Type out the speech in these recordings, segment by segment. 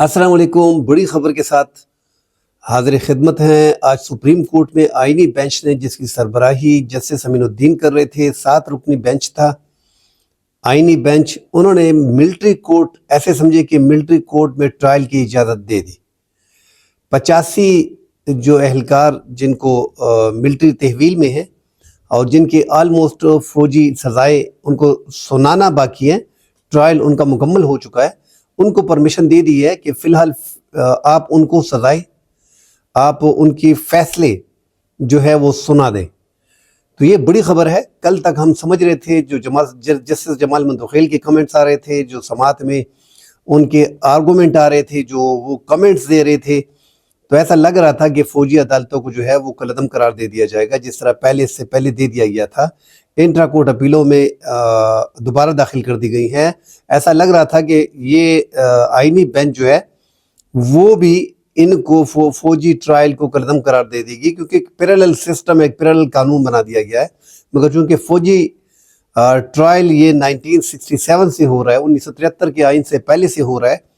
السلام علیکم۔ بڑی خبر کے ساتھ حاضر خدمت ہیں۔ آج سپریم کورٹ میں آئینی بینچ نے، جس کی سربراہی جسٹس امین الدین کر رہے تھے، 7 رکنی بینچ تھا آئینی بینچ، انہوں نے ملٹری کورٹ ایسے سمجھے کہ ملٹری کورٹ میں ٹرائل کی اجازت دے دی۔ 85 جو اہلکار جن کو ملٹری تحویل میں ہیں اور جن کے آلموسٹ فوجی سزائیں ان کو سنانا باقی ہیں، ٹرائل ان کا مکمل ہو چکا ہے، ان کو پرمیشن دے دی ہے کہ فی الحال آپ ان کو سزائیں، آپ ان کی فیصلے جو ہے وہ سنا دیں۔ تو یہ بڑی خبر ہے۔ کل تک ہم سمجھ رہے تھے، جو جسٹس جمال مندوخیل کے کمنٹس آ رہے تھے، جو سماعت میں ان کے آرگومنٹ آ رہے تھے، جو وہ کمنٹس دے رہے تھے، تو ایسا لگ رہا تھا کہ فوجی عدالتوں کو جو ہے وہ کالعدم قرار دے دیا جائے گا، جس طرح اس سے پہلے دے دیا گیا تھا۔ انٹرا کورٹ اپیلوں میں دوبارہ داخل کر دی گئی ہیں۔ ایسا لگ رہا تھا کہ یہ آئینی بینچ جو ہے وہ بھی ان کو فوجی ٹرائل کو کالعدم قرار دے دے گی، کیونکہ ایک پیرالل سسٹم، ایک پیرالل قانون بنا دیا گیا ہے۔ مگر چونکہ فوجی ٹرائل یہ 1967 سے ہو رہا ہے، 1973 کے آئین سے پہلے سے ہو رہا ہے،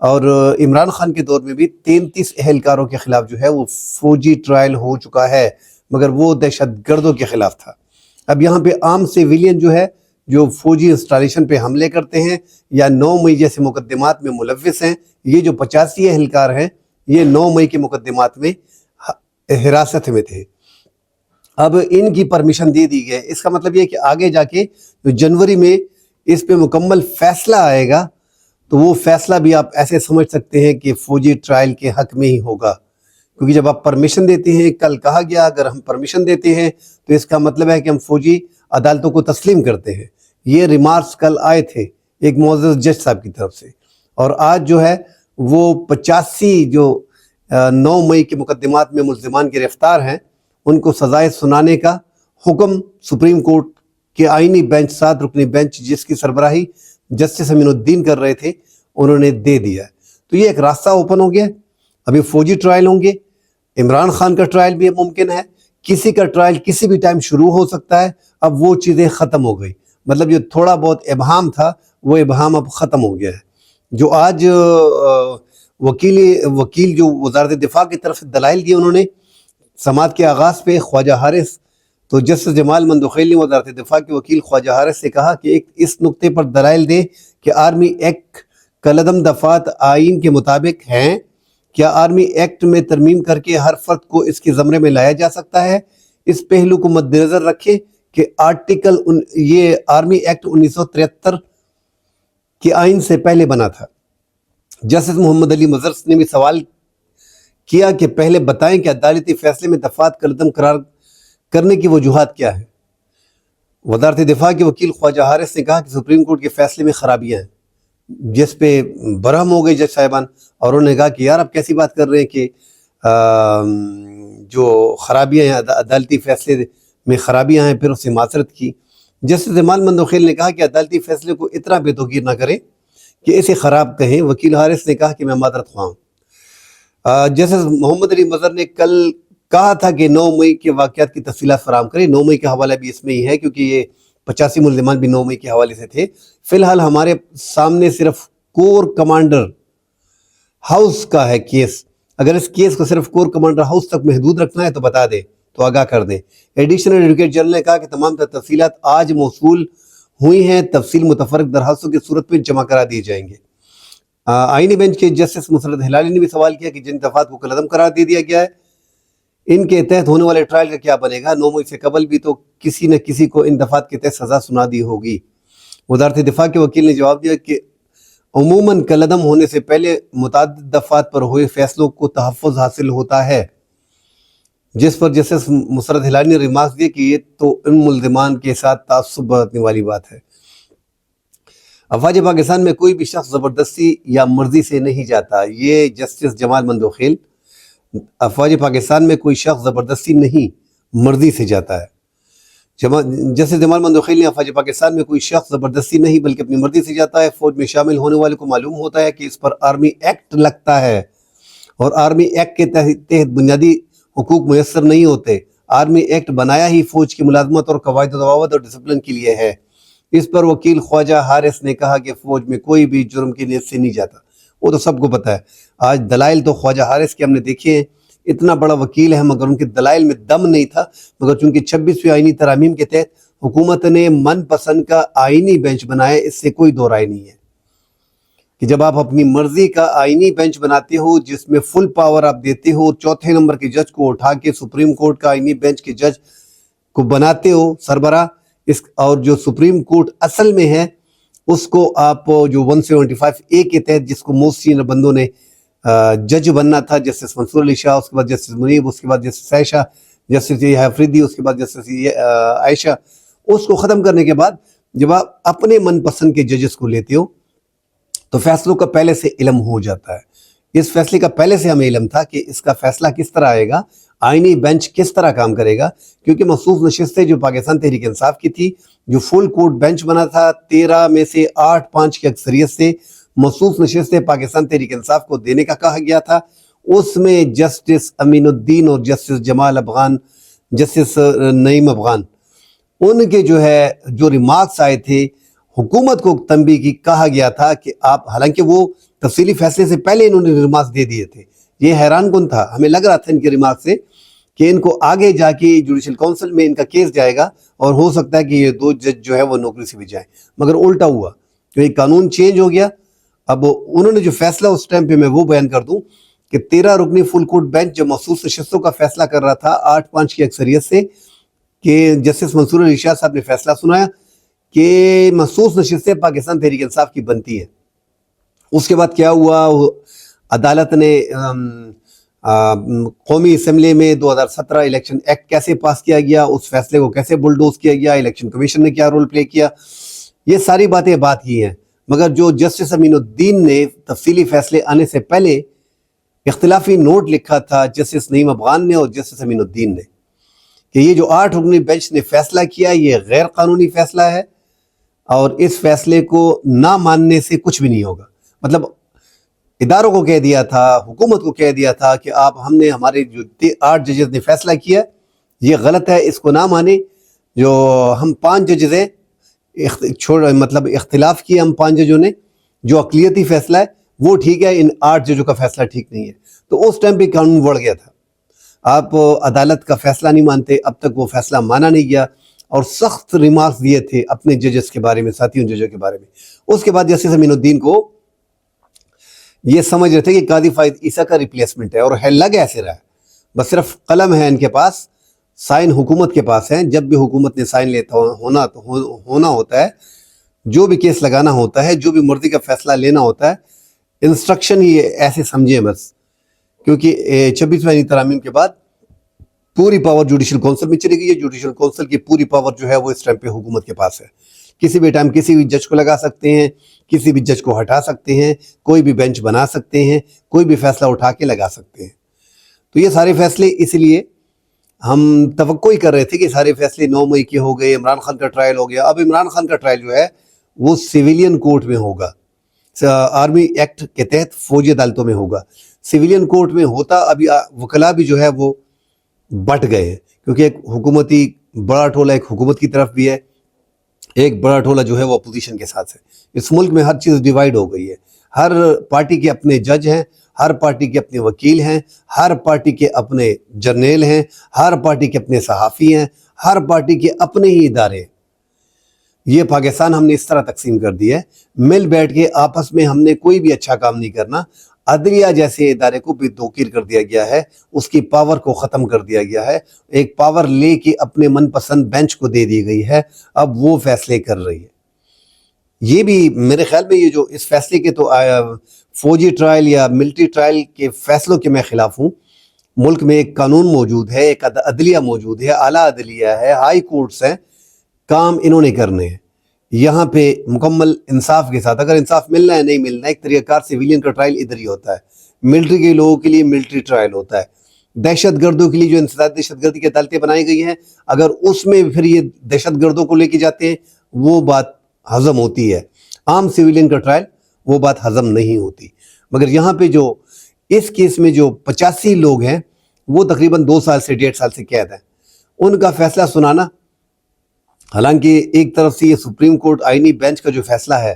اور عمران خان کے دور میں بھی 33 اہلکاروں کے خلاف جو ہے وہ فوجی ٹرائل ہو چکا ہے، مگر وہ دہشت گردوں کے خلاف تھا۔ اب یہاں پہ عام سیویلین جو ہے، جو فوجی انسٹالیشن پہ حملے کرتے ہیں یا 9 مئی جیسے مقدمات میں ملوث ہیں، یہ جو 85 اہلکار ہیں، یہ 9 مئی کے مقدمات میں حراست میں تھے۔ اب ان کی پرمیشن دے دی گئی۔ اس کا مطلب یہ کہ آگے جا کے جنوری میں اس پہ مکمل فیصلہ آئے گا، تو وہ فیصلہ بھی آپ ایسے سمجھ سکتے ہیں کہ فوجی ٹرائل کے حق میں ہی ہوگا، کیونکہ جب آپ پرمیشن دیتے ہیں، کل کہا گیا اگر ہم پرمیشن دیتے ہیں تو اس کا مطلب ہے کہ ہم فوجی عدالتوں کو تسلیم کرتے ہیں۔ یہ ریمارکس کل آئے تھے ایک معزز جج صاحب کی طرف سے، اور آج جو ہے وہ 85 جو 9 مئی کے مقدمات میں ملزمان گرفتار ہیں، ان کو سزائیں سنانے کا حکم سپریم کورٹ کے آئینی بینچ، 7 رکنی بینچ جس کی سربراہی جسٹس امین الدین کر رہے تھے، انہوں نے دے دیا ہے۔ تو یہ ایک راستہ اوپن ہو گیا۔ ابھی فوجی ٹرائل ہوں گے، عمران خان کا ٹرائل بھی ممکن ہے، کسی کا ٹرائل کسی بھی ٹائم شروع ہو سکتا ہے۔ اب وہ چیزیں ختم ہو گئی، مطلب جو تھوڑا بہت ابہام تھا وہ ابہام اب ختم ہو گیا ہے۔ جو آج وکیل جو وزارت دفاع کی طرف سے دلائل دیے انہوں نے سماعت کے آغاز پہ، خواجہ حارث، تو جسٹس جمال مندوخیل نے وزارت دفاع کے وکیل خواجہ حارث سے کہا کہ اس نقطے پر دلائل دیں کہ آرمی ایکٹ کالعدم دفعات آئین کے مطابق ہیں۔ کیا آرمی ایکٹ میں ترمیم کر کے ہر فرد کو اس کے زمرے میں لایا جا سکتا ہے؟ اس پہلو کو مد نظر رکھیں کہ یہ آرمی ایکٹ 1973 کے آئین سے پہلے بنا تھا۔ جسٹس محمد علی مظہر نے بھی سوال کیا کہ پہلے بتائیں کہ عدالتی فیصلے میں دفعات کالعدم قرار کرنے کی وجوہات کیا ہیں۔ وزارت دفاع کے وکیل خواجہ حارث نے کہا کہ سپریم کورٹ کے فیصلے میں خرابیاں ہیں، جس پہ برہم ہو گئی جج صاحبان، اور انہوں نے کہا کہ یار آپ کیسی بات کر رہے ہیں کہ جو خرابیاں ہیں، عدالتی فیصلے میں خرابیاں ہیں، پھر اسے معذرت کی۔ جسٹس جمال مندوخیل نے کہا کہ عدالتی فیصلے کو اتنا بے توقیر نہ کریں کہ اسے خراب کہیں۔ وکیل حارث نے کہا کہ میں معذرت خواہ ہوں۔ جسٹس محمد علی مظہر نے کل کہا تھا کہ 9 مئی کے واقعات کی تفصیلات فراہم کریں۔ 9 مئی کا حوالہ بھی اس میں ہی ہے، کیونکہ یہ 85 ملزمان بھی 9 مئی کے حوالے سے تھے۔ فی الحال ہمارے سامنے صرف کور کمانڈر ہاؤس کا ہے کیس۔ اگر اس کیس کو صرف کور کمانڈر ہاؤس تک محدود رکھنا ہے تو بتا دیں، تو آگاہ کر دیں۔ ایڈیشنل ایڈوکیٹ جنرل نے کہا کہ تمام تفصیلات آج موصول ہوئی ہیں، تفصیل متفرق درخواستوں کی صورت میں جمع کرا دیے جائیں گے۔ آئینی بینچ کے جسٹس مسرت ہلالی نے بھی سوال کیا کہ جن دفعات کو کالعدم قرار دے دیا گیا ہے، ان کے تحت ہونے والے ٹرائل کا کیا بنے گا؟ 9 مئی سے قبل بھی تو کسی نہ کسی کو ان دفعات کے تحت سزا سنا دی ہوگی۔ وزارت دفاع کے وکیل نے جواب دیا کہ عموماً کالعدم ہونے سے پہلے متعدد دفعات پر ہوئے فیصلوں کو تحفظ حاصل ہوتا ہے، جس پر جسٹس مسرت ہلالی نے ریمارکس دیا کہ یہ تو ان ملزمان کے ساتھ تعصب برتنے والی بات ہے۔ افواج پاکستان میں کوئی بھی شخص زبردستی یا مرضی سے نہیں جاتا۔ یہ جسٹس جمال مندوخیل، افواج پاکستان میں کوئی شخص زبردستی نہیں، مرضی سے جاتا ہے۔ جسٹس جمال مندوخیل نے افواج پاکستان میں کوئی شخص زبردستی نہیں بلکہ اپنی مرضی سے جاتا ہے۔ فوج میں شامل ہونے والے کو معلوم ہوتا ہے کہ اس پر آرمی ایکٹ لگتا ہے، اور آرمی ایکٹ کے تحت بنیادی حقوق میسر نہیں ہوتے۔ آرمی ایکٹ بنایا ہی فوج کی ملازمت اور قواعد و ضوابط اور ڈسپلن کے لیے ہے۔ اس پر وکیل خواجہ حارث نے کہا کہ فوج میں کوئی بھی جرم کی نیت سے نہیں جاتا۔ وہ تو سب کو پتہ ہے. آج دلائل تو خواجہ حارث کے ہم نے دیکھے ہیں، اتنا بڑا وکیل ہے مگر ان کے دلائل میں دم نہیں تھا. مگر چونکہ 26ویں آئینی ترامیم کے تحت حکومت نے من پسند کا آئینی بینچ بنایا، اس سے کوئی دو رائے نہیں ہے کہ جب آپ اپنی مرضی کا آئینی بینچ بناتے ہو جس میں فل پاور آپ دیتے ہو، چوتھے نمبر کے جج کو اٹھا کے سپریم کورٹ کا آئینی بینچ کے جج کو بناتے ہو سربراہ، اور جو سپریم کورٹ اصل میں ہے اس کو آپ جو 175A کے تحت جس کو موسٹ سینئر بندوں نے جج بننا تھا، جسٹس منصور علی شاہ، اس کے بعد جسٹس منیب، اس کے بعد جسٹس عائشہ، جسٹس حفریدی، اس کے بعد جسٹس عائشہ، اس کو ختم کرنے کے بعد جب آپ اپنے من پسند کے ججز کو لیتے ہو تو فیصلوں کا پہلے سے علم ہو جاتا ہے. اس فیصلے کا پہلے سے ہمیں علم تھا کہ اس کا فیصلہ کس طرح آئے گا، آئینی بینچ کس طرح کام کرے گا، کیونکہ مخصوص نشستیں جو پاکستان تحریک انصاف کی تھی، جو فل کورٹ بینچ بنا تھا 13 میں سے 8-5 کی اکثریت سے مخصوص نشستیں پاکستان تحریک انصاف کو دینے کا کہا گیا تھا. اس میں جسٹس امین الدین اور جسٹس جمال افغان، جسٹس نعیم افغان، ان کے جو ریمارکس آئے تھے حکومت کو تنبیہ کی، کہا گیا تھا کہ آپ، حالانکہ وہ تفصیلی فیصلے سے پہلے انہوں نے ریمارکس دے دیے تھے. یہ حیران کن تھا، ہمیں لگ رہا تھا ان کے ریمارکس سے کہ ان کو آگے جا کے جوڈیشل کونسل میں ان کا کیس جائے گا اور ہو سکتا ہے کہ یہ 2 جج وہ نوکری سے بھی جائیں. مگر الٹا ہوا، کہ قانون چینج ہو گیا. اب انہوں نے جو فیصلہ اس ٹائم پہ میں وہ بیان کر دوں کہ 13 رکنی فل کورٹ بینچ جو مخصوص نشستوں کا فیصلہ کر رہا تھا 8-5 کی اکثریت سے، کہ جسٹس منصور علی شاہ صاحب نے فیصلہ سنایا کہ مخصوص نشستیں پاکستان تحریک انصاف کی بنتی ہیں. اس کے بعد کیا ہوا، عدالت نے قومی اسمبلی میں 2017 الیکشن ایکٹ کیسے پاس کیا گیا، اس فیصلے کو کیسے بلڈوز کیا گیا، الیکشن کمیشن نے کیا رول پلے کیا، یہ ساری باتیں بات کی ہیں. مگر جو جسٹس امین الدین نے تفصیلی فیصلے آنے سے پہلے اختلافی نوٹ لکھا تھا جسٹس نعیم افغان نے اور جسٹس امین الدین نے، کہ یہ جو 8 رکنی بینچ نے فیصلہ کیا یہ غیر قانونی فیصلہ ہے اور اس فیصلے کو نہ ماننے سے کچھ بھی نہیں ہوگا. مطلب اداروں کو کہہ دیا تھا، حکومت کو کہہ دیا تھا کہ ہمارے جو 8 ججز نے فیصلہ کیا یہ غلط ہے، اس کو نہ مانے. جو ہم 5 ججز ہیں، مطلب اختلاف کیا ہم 5 ججوں نے، جو اقلیتی فیصلہ ہے وہ ٹھیک ہے، ان 8 ججوں کا فیصلہ ٹھیک نہیں ہے. تو اس ٹائم پہ قانون بڑھ گیا تھا، آپ عدالت کا فیصلہ نہیں مانتے، اب تک وہ فیصلہ مانا نہیں گیا اور سخت ریمارکس دیے تھے اپنے ججز کے بارے میں، ساتھیوں ججوں کے بارے میں. اس کے بعد جسٹس امین الدین کو یہ سمجھ رہے تھے کہ قاضی فائد عیسیٰ کا ریپلیسمنٹ ہے، اور لگ ایسے رہا ہے، بس صرف قلم ہے ان کے پاس، سائن حکومت کے پاس ہیں. جب بھی حکومت نے سائن ہونا ہوتا ہے، جو بھی کیس لگانا ہوتا ہے، جو بھی مرضی کا فیصلہ لینا ہوتا ہے، انسٹرکشن ہی ایسے سمجھیں بس. کیونکہ 26ویں ترامیم کے بعد پوری پاور جوڈیشل کونسل میں چلی گئی ہے. جوڈیشل کونسل کی پوری پاور وہ اس ٹائم پہ حکومت کے پاس ہے. کسی بھی ٹائم کسی بھی جج کو لگا سکتے ہیں، کسی بھی جج کو ہٹا سکتے ہیں، کوئی بھی بینچ بنا سکتے ہیں، کوئی بھی فیصلہ اٹھا کے لگا سکتے ہیں. تو یہ سارے فیصلے اس لیے ہم توقع ہی کر رہے تھے کہ سارے فیصلے 9 مئی کے ہو گئے. عمران خان کا ٹرائل ہو گیا. اب عمران خان کا ٹرائل وہ سیویلین کورٹ میں ہوگا، آرمی ایکٹ کے تحت فوجی عدالتوں میں ہوگا. سیویلین کورٹ میں ہوتا ابھی وکلاء بھی وہ بٹ گئے ہیں، کیونکہ ایک حکومتی بڑا ٹولہ ایک حکومت کی طرف بھی ہے، ایک بڑا ٹولہ وہ اپوزیشن کے ساتھ ہے. اس ملک میں ہر چیز ڈیوائیڈ ہو گئی ہے. ہر پارٹی کے اپنے جج ہیں، ہر پارٹی کے اپنے وکیل ہیں، ہر پارٹی کے اپنے جرنیل ہیں، ہر پارٹی کے اپنے صحافی ہیں، ہر پارٹی کے اپنے ہی ادارے ہیں. یہ پاکستان ہم نے اس طرح تقسیم کر دی ہے. مل بیٹھ کے آپس میں ہم نے کوئی بھی اچھا کام نہیں کرنا. عدلیہ جیسے ادارے کو بھی توقیر کر دیا گیا ہے، اس کی پاور کو ختم کر دیا گیا ہے. ایک پاور لے کے اپنے من پسند بینچ کو دے دی گئی ہے، اب وہ فیصلے کر رہی ہے. یہ بھی میرے خیال میں یہ جو اس فیصلے کے تو فوجی ٹرائل یا ملٹری ٹرائل کے فیصلوں کے میں خلاف ہوں. ملک میں ایک قانون موجود ہے، ایک عدلیہ موجود ہے، اعلیٰ عدلیہ ہے، ہائی کورٹس ہیں، کام انہوں نے کرنے ہیں. یہاں پہ مکمل انصاف کے ساتھ، اگر انصاف ملنا ہے نہیں ملنا، ایک طریقہ کار سیویلین کا ٹرائل ادھر ہی ہوتا ہے. ملٹری کے لوگوں کے لیے ملٹری ٹرائل ہوتا ہے. دہشت گردوں کے لیے جو انسداد دہشت گردی کی عدالتیں بنائی گئی ہیں، اگر اس میں پھر یہ دہشت گردوں کو لے کے جاتے ہیں وہ بات ہضم ہوتی ہے. عام سیویلین کا ٹرائل وہ بات ہضم نہیں ہوتی. مگر یہاں پہ جو اس کیس میں جو 85 لوگ ہیں وہ تقریباً 2 سال سے 1.5 سال سے قید ہیں، ان کا فیصلہ سنانا، حالانکہ ایک طرف سے یہ سپریم کورٹ آئینی بینچ کا جو فیصلہ ہے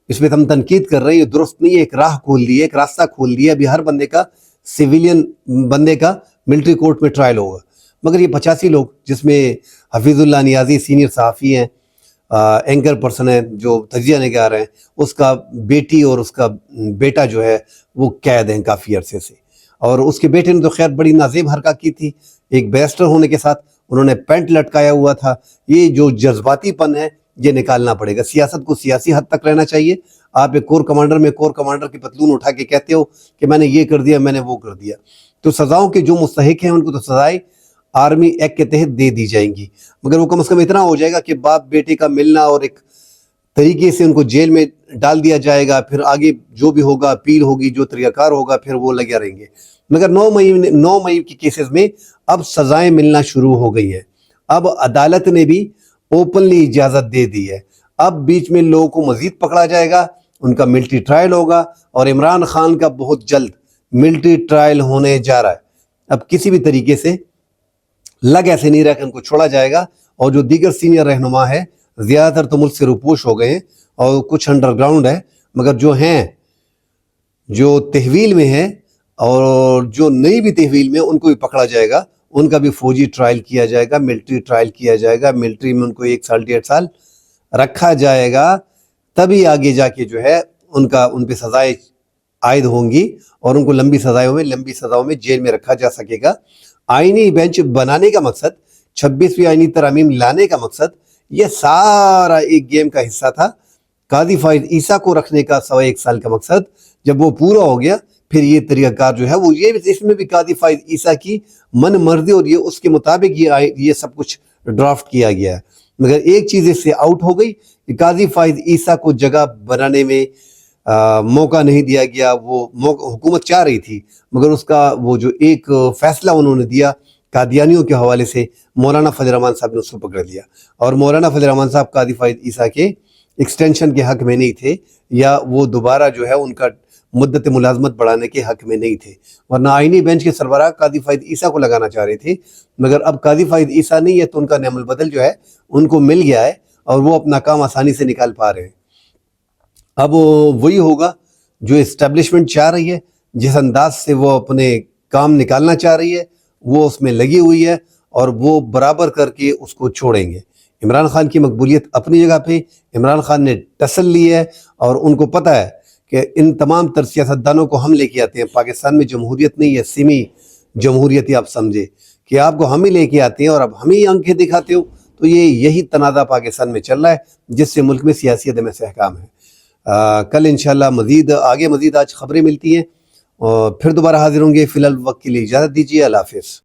اس پہ ہم تنقید کر رہے ہیں، یہ درست نہیں ہے. ایک راہ کھول دی ہے، ایک راستہ کھول دیا. ابھی ہر بندے کا سویلین بندے کا ملٹری کورٹ میں ٹرائل ہوگا، مگر یہ 85 لوگ جس میں حفیظ اللہ نیازی سینئر صحافی ہیں، اینکر پرسن ہیں جو تجزیہ نگار ہیں، اس کا بیٹی اور اس کا بیٹا جو ہے وہ قید ہیں کافی عرصے سے. اور اس کے بیٹے نے تو خیر بڑی نازیب حرکت کی تھی، ایک بیرسٹر ہونے کے ساتھ انہوں نے پینٹ لٹکایا ہوا تھا. یہ جو جذباتی پن ہے یہ نکالنا پڑے گا. سیاست کو سیاسی حد تک رہنا چاہیے. آپ ایک کور کمانڈر میں کور کمانڈر کی پتلون اٹھا کے کہتے ہو کہ میں نے یہ کر دیا، میں نے وہ کر دیا، تو سزاؤں کے جو مستحق ہیں ان کو تو سزائیں آرمی ایکٹ کے تحت دے دی جائیں گی، مگر وہ کم از کم اتنا ہو جائے گا کہ باپ بیٹے کا ملنا اور ایک طریقے سے ان کو جیل میں ڈال دیا جائے گا. پھر آگے جو بھی ہوگا، اپیل ہوگی، جو طریقہ کار ہوگا، پھر وہ لگے رہیں گے. مگر 9 مئی کی کیسز میں اب سزائیں ملنا شروع ہو گئی ہیں. اب عدالت نے بھی اوپنلی اجازت دے دی ہے. اب بیچ میں لوگوں کو مزید پکڑا جائے گا، ان کا ملٹری ٹرائل ہوگا، اور عمران خان کا بہت جلد ملٹری ٹرائل ہونے جا رہا ہے. اب کسی بھی طریقے سے لگ ایسے نہیں رہا کہ ان کو چھوڑا جائے گا. اور جو دیگر سینئر رہنما ہے زیادہ تر تو ملک سے روپوش ہو گئے ہیں اور کچھ انڈر گراؤنڈ ہے، مگر جو ہیں جو تحویل میں ہیں اور جو نئی بھی تحویل میں ان کو بھی پکڑا جائے گا. ان کا بھی فوجی ٹرائل کیا جائے گا، ملٹری ٹرائل کیا جائے گا. ملٹری میں ان کو 1 سال 1.5 سال رکھا جائے گا، تبھی آگے جا کے جو ہے ان پہ سزائیں عائد ہوں گی اور ان کو لمبی سزاؤں میں جیل میں رکھا جا سکے گا. آئینی بینچ بنانے کا مقصد، 26ویں آئینی ترامیم لانے کا مقصد، یہ سارا ایک گیم کا حصہ تھا. قاضی فائز عیسیٰ کو رکھنے کا 1.25 سال کا مقصد جب وہ پورا ہو گیا، پھر یہ طریقہ کار جو ہے وہ اس میں بھی قاضی فائز عیسیٰ کی من مرضی اور یہ اس کے مطابق یہ سب کچھ ڈرافٹ کیا گیا ہے. مگر ایک چیز اس سے آؤٹ ہو گئی کہ قاضی فائز عیسیٰ کو جگہ بنانے میں موقع نہیں دیا گیا. وہ حکومت چاہ رہی تھی، مگر اس کا وہ جو ایک فیصلہ انہوں نے دیا قادیانیوں کے حوالے سے، مولانا فضل الرحمان صاحب نے اس کو پکڑ لیا. اور مولانا فضل الرحمان صاحب قاضی فائز عیسیٰ کے ایکسٹینشن کے حق میں نہیں تھے، یا وہ دوبارہ جو ہے ان کا مدت ملازمت بڑھانے کے حق میں نہیں تھے. ورنہ آئینی بینچ کے سربراہ قاضی فائز عیسیٰ کو لگانا چاہ رہے تھے، مگر اب قاضی فائز عیسیٰ نہیں ہے تو ان کا نعم البدل جو ہے ان کو مل گیا ہے اور وہ اپنا کام آسانی سے نکال پا رہے ہیں. اب وہی ہوگا جو اسٹیبلشمنٹ چاہ رہی ہے، جس انداز سے وہ اپنے کام نکالنا چاہ رہی ہے وہ اس میں لگی ہوئی ہے، اور وہ برابر کر کے اس کو چھوڑیں گے. عمران خان کی مقبولیت اپنی جگہ پہ، عمران خان نے ٹسل لی ہے اور ان کو پتہ ہے کہ ان تمام تر سیاستدانوں کو ہم لے کے آتے ہیں. پاکستان میں جمہوریت نہیں ہے، سیمی جمہوریت ہی آپ سمجھے کہ آپ کو ہم ہی لے کے آتے ہیں اور اب ہم ہی آنکھیں دکھاتے ہو. تو یہی تنازع پاکستان میں چل رہا ہے جس سے ملک میں سیاسی عدم استحکام ہے. کل انشاءاللہ مزید آج خبریں ملتی ہیں اور پھر دوبارہ حاضر ہوں گے. فی الحال وقت کے لیے اجازت دیجیے. اللہ حافظ.